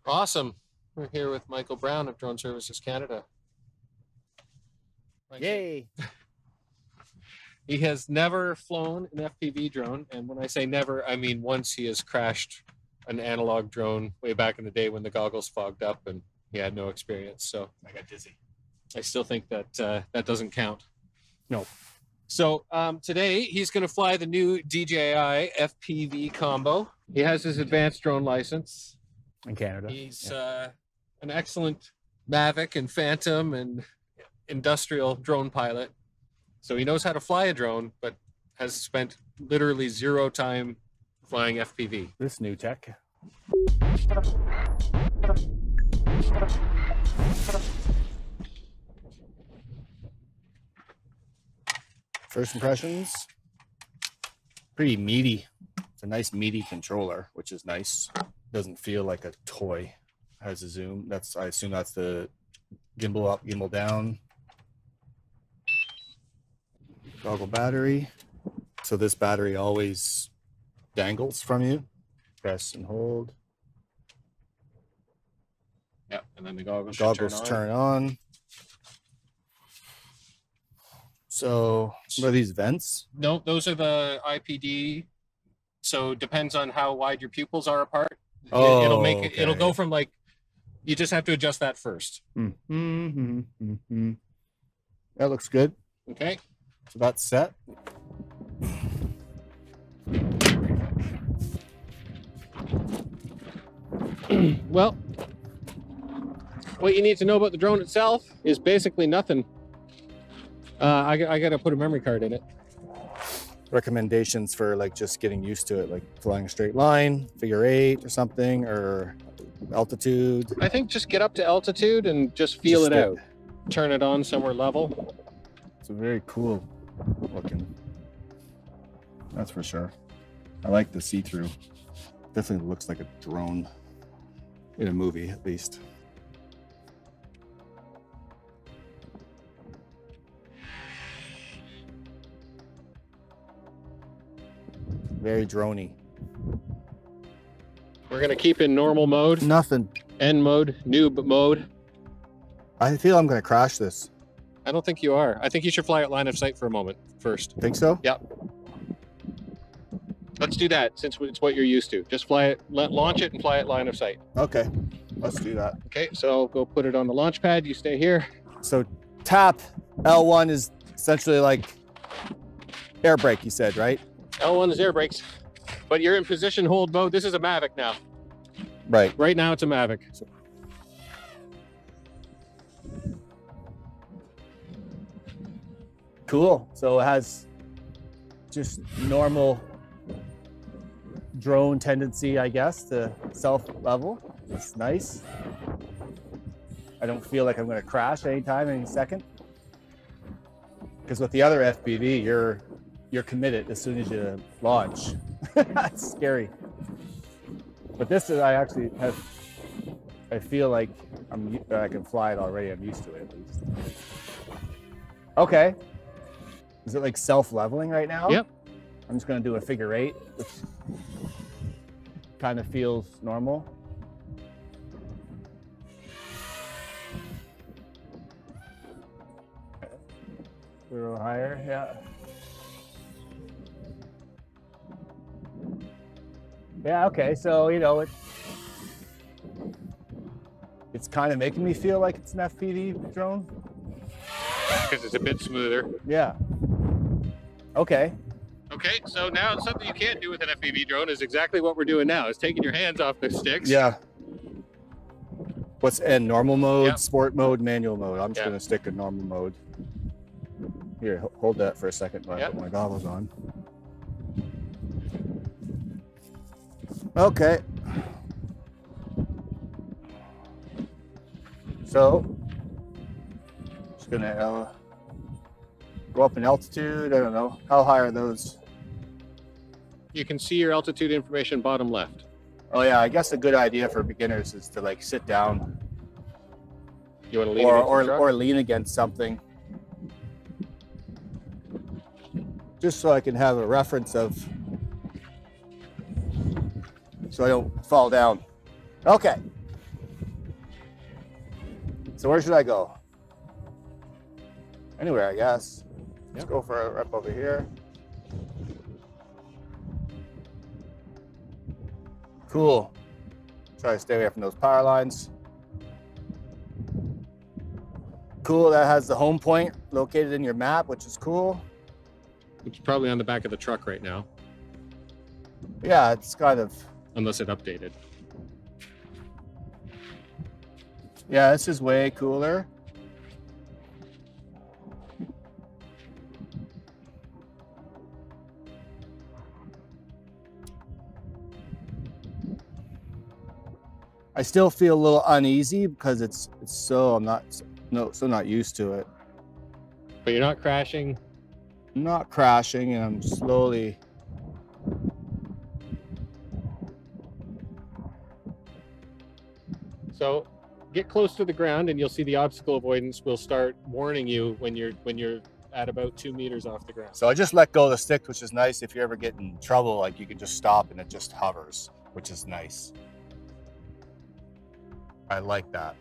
Awesome. We're here with Michael Brown of Drone Services Canada. Yay! He has never flown an FPV drone, and when I say never, I mean once he has crashed an analog drone way back in the day when the goggles fogged up and he had no experience. So I got dizzy. I still think that that doesn't count. No. So today he's going to fly the new DJI FPV combo. He has his advanced drone license. In Canada. He's an excellent Mavic and Phantom and industrial drone pilot. So he knows how to fly a drone, but has spent literally zero time flying FPV. This new tech. First impressions, pretty meaty. It's a nice meaty controller, which is nice. Doesn't feel like a toy. Has a zoom. I assume that's the gimbal up, gimbal down. Goggle battery. So this battery always dangles from you. Press and hold. Yeah, and then the goggles Turn on. So what are these vents? No, those are the IPD. So it depends on how wide your pupils are apart. Oh, it'll make it. Okay. It'll go from like. You just have to adjust that first. That looks good. Okay. So that's set. Well, what you need to know about the drone itself is basically nothing. I got to put a memory card in it. Recommendations for like just getting used to it, like flying a straight line, figure 8 or something, or altitude. I think just get up to altitude and just feel it out. Turn it on somewhere level. It's a very cool looking. That's for sure. I like the see-through. Definitely looks like a drone in a movie, at least. Very droney. We're gonna keep in normal mode. Nothing. End mode, noob mode. I feel I'm gonna crash this. I don't think you are. I think you should fly at line of sight for a moment first. Think so? Yep. Let's do that since it's what you're used to. Just fly it, launch it and fly at line of sight. Okay, let's do that. Okay, so go put it on the launch pad. You stay here. So tap L1 is essentially like air brake, you said, right? L1 is air brakes, but you're in position hold mode. This is a Mavic now. Right. Right now it's a Mavic. Cool. So it has just normal drone tendency, I guess, to self-level. It's nice. I don't feel like I'm going to crash anytime, any second. Because with the other FPV, you're committed as soon as you launch. That's scary. But this is, I feel like I can fly it already. I'm used to it at least. Okay. Is it like self-leveling right now? Yep. I'm just going to do a figure 8, which kind of feels normal. A little higher, yeah. Yeah, okay, so, you know, it's kind of making me feel like it's an FPV drone. Because it's a bit smoother. Yeah. Okay. Okay, so now something you can't do with an FPV drone is exactly what we're doing now, is taking your hands off the sticks. Yeah. What's in normal mode, Yep. sport mode, manual mode? I'm just going to stick in normal mode. Here, hold that for a second while I put my goggles on. Okay. So, just gonna go up in altitude. I don't know. How high are those? You can see your altitude information bottom left. Oh yeah, I guess a good idea for beginners is to like sit down. You want to lean or lean against something. Just so I can have a reference of, so I don't fall down. Okay. So where should I go? Anywhere, I guess. Let's Yep. go for a rep over here. Cool. Try to stay away from those power lines. Cool, that has the home point located in your map, which is cool. Which is probably on the back of the truck right now, Yeah, it's kind of, unless it updated. yeah, this is way cooler. I still feel a little uneasy because it's so I'm not used to it. But you're not crashing. I'm not crashing, and I'm slowly. So get close to the ground and you'll see the obstacle avoidance will start warning you when you're at about 2 meters off the ground. So I just let go of the stick, which is nice. If you ever get in trouble, like you can just stop and it just hovers, which is nice. I like that.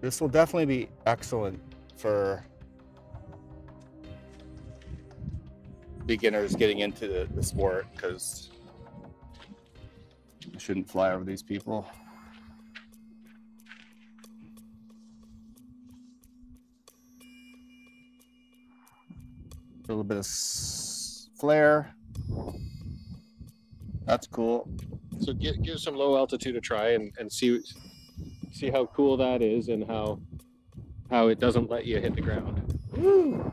This will definitely be excellent for beginners getting into the sport, because I shouldn't fly over these people. A little bit of flare. That's cool. So give some low altitude a try and see how cool that is and how it doesn't let you hit the ground. Woo.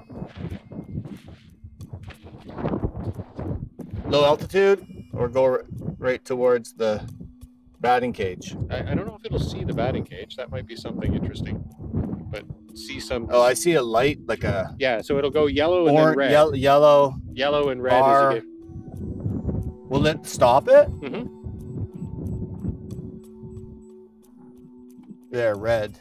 Low altitude, or go right towards the batting cage? I don't know if it'll see the batting cage. That might be something interesting. But see some. Oh, I see a light, like a Yeah, so it'll go yellow and then red. Yellow and red bar. as you get. Will it stop it? Mm-hmm. There, red.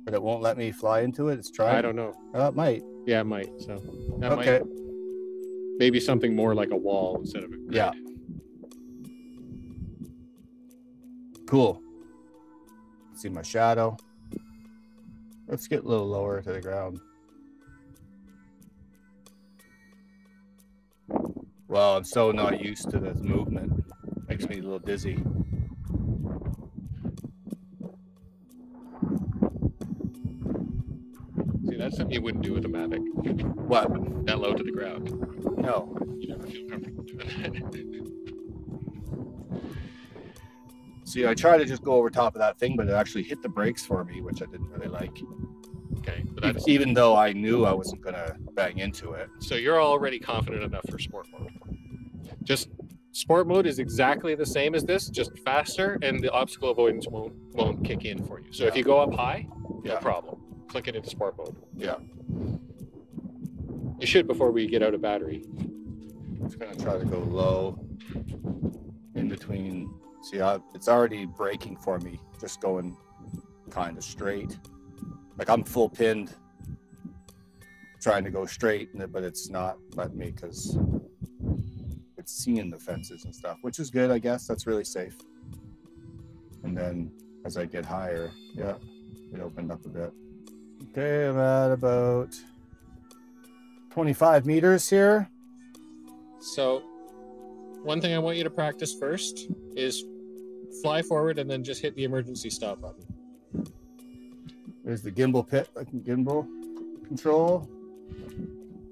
But it won't let me fly into it. It's trying. I don't know. It might. Yeah, it might. So that Okay. might maybe something more like a wall instead of a grid. Yeah. Cool. See my shadow. Let's get a little lower to the ground. Well, I'm so not used to this movement. Makes me a little dizzy. See, that's something you wouldn't do with a Mavic. What? That low to the ground. No. You never feel comfortable doing that. See, I tried to just go over top of that thing, but it actually hit the brakes for me, which I didn't really like. Okay, but that's, Even though I knew I wasn't gonna bang into it. so you're already confident enough for sport mode. Just sport mode is exactly the same as this, just faster, and the obstacle avoidance won't kick in for you. So if you go up high, no Yeah. problem. Click it into sport mode. Yeah. You should before we get out of battery. I'm just gonna try to go low in between. See, it's already braking for me, just going kind of straight. Like I'm full pinned, trying to go straight, but it's not letting me because it's seeing the fences and stuff, which is good, I guess. That's really safe. And then as I get higher, yeah, it opened up a bit. Okay, I'm at about 25 meters here. So one thing I want you to practice first is fly forward and then just hit the emergency stop button. There's the gimbal gimbal control.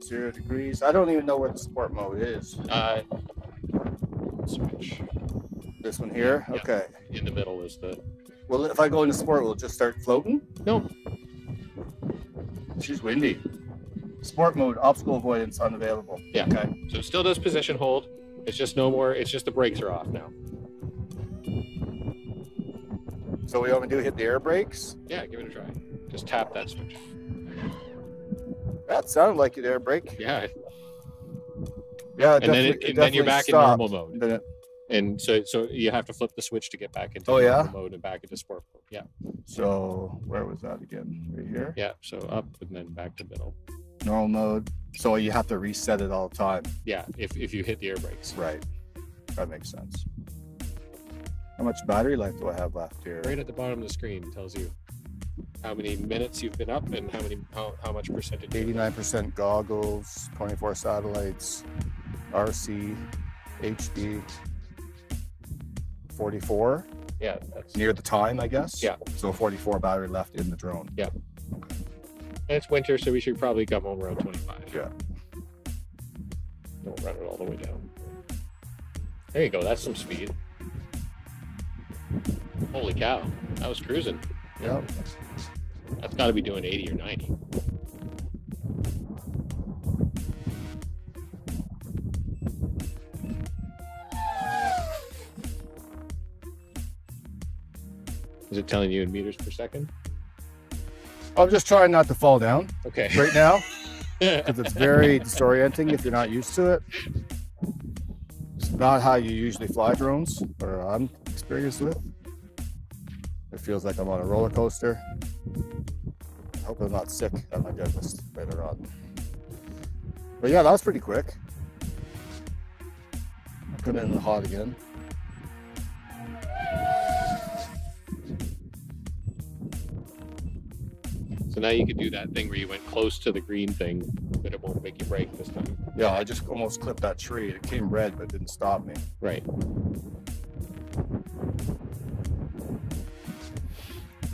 0 degrees. I don't even know where the sport mode is. Switch. This one here? Yeah. Okay. In the middle is the... Well, if I go into sport, will it just start floating? No. She's windy. Sport mode, obstacle avoidance unavailable. Yeah. Okay. So it still does position hold. It's just no more, it's just the brakes are off now. So we only do hit the air brakes? Yeah, give it a try. Just tap that switch. That sounded like an air brake. Yeah. Yeah, And then you're back in normal mode. Then And so you have to flip the switch to get back into Oh, yeah? normal mode and back into sport mode. Yeah. So where was that again? Right here? Yeah. So up and then back to middle. Normal mode. So you have to reset it all the time. Yeah. If you hit the air brakes. Right. That makes sense. How much battery life do I have left here? Right at the bottom of the screen tells you how many minutes you've been up and how much percentage. 89% goggles, 24 satellites, RC, HD, 44. Yeah, that's Near the time, I guess. Yeah. So 44 battery left in the drone. Yeah. And it's winter, so we should probably come home around 25. Yeah. Don't run it all the way down. There you go. That's some speed. Holy cow. That was cruising. Yeah. That's got to be doing 80 or 90. Is it telling you in meters per second? I'm just trying not to fall down Okay. right now because it's very disorienting if you're not used to it. It's not how you usually fly drones, or I'm experienced with. It feels like I'm on a roller coaster. I hope I'm not sick at my dentist later on. But yeah, that was pretty quick. Put it in the hot again. So now you could do that thing where you went close to the green thing, but it won't make you brake this time. Yeah, I just almost clipped that tree. It came red, but it didn't stop me. Right.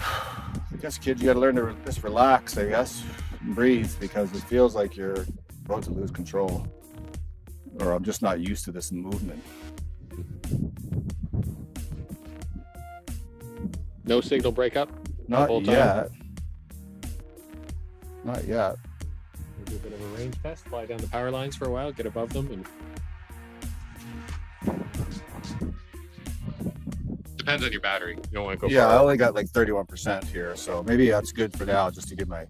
I guess, kids, you got to learn to just relax, I guess, and breathe, because it feels like you're about to lose control. Or I'm just not used to this movement. No signal breakup? Not whole time? yet. Not yet. We'll do a bit of a range test, fly down the power lines for a while, get above them, and depends on your battery. You don't want to go Yeah, I far. only got like 31% here, so maybe that's good for now, just to get my.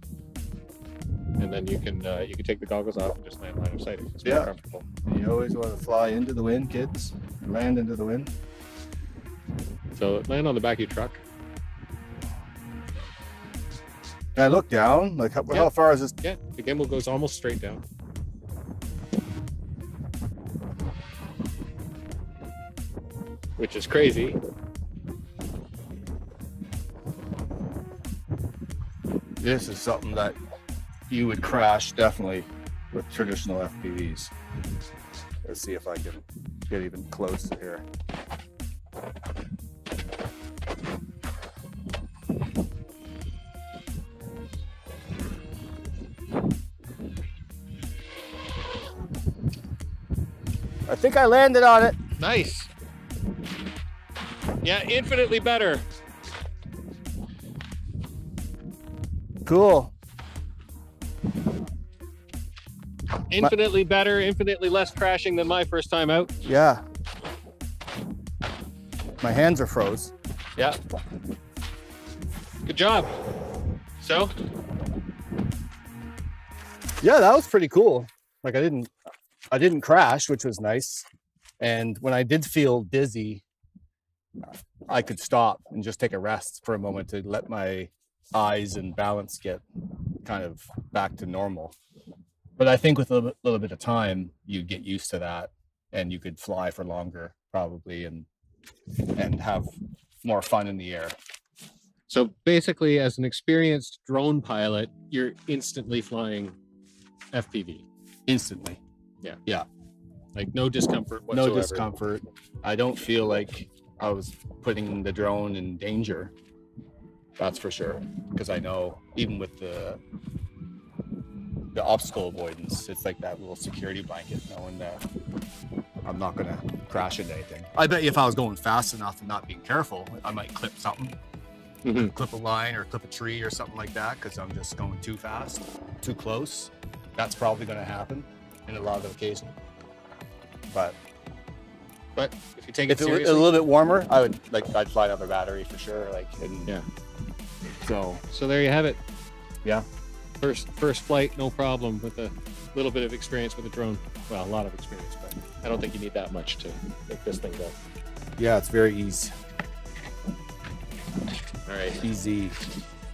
And then you can take the goggles off and just land line of sight if it's Yeah. more comfortable. You always want to fly into the wind, kids. Land into the wind. So land on the back of your truck. Can I look down? Like, how Yeah. far is this? Yeah, the gimbal goes almost straight down. Which is crazy. This is something that you would crash definitely with traditional FPVs. Let's see if I can get even close to here. I think I landed on it. Nice. Yeah, infinitely better. Cool. Infinitely better, infinitely less crashing than my first time out. Yeah. My hands are froze. Yeah. Good job. So, Yeah, that was pretty cool. Like I didn't crash, which was nice. And when I did feel dizzy, I could stop and just take a rest for a moment to let my eyes and balance get kind of back to normal. But I think with a little bit of time, you get used to that and you could fly for longer probably and have more fun in the air. so basically, as an experienced drone pilot, you're instantly flying FPV. Instantly. Like no discomfort whatsoever. No discomfort. I don't feel like I was putting the drone in danger. That's for sure. Because I know even with the obstacle avoidance, it's like that little security blanket, knowing that I'm not gonna crash into anything. I bet you if I was going fast enough and not being careful, I might clip something. Mhm. Clip a line or clip a tree or something like that because I'm just going too fast, too close. That's probably gonna happen in a lot of occasions. But But if you take it if it was seriously, a little bit warmer, I'd fly another battery for sure. Like, and yeah. So there you have it. yeah, First flight, no problem with a little bit of experience with a drone. Well, a lot of experience, but I don't think you need that much to make this thing go. yeah, it's very easy. All right, Easy.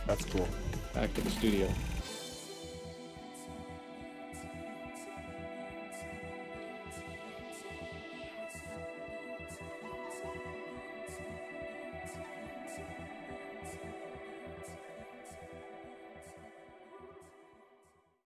That's cool. back to the studio.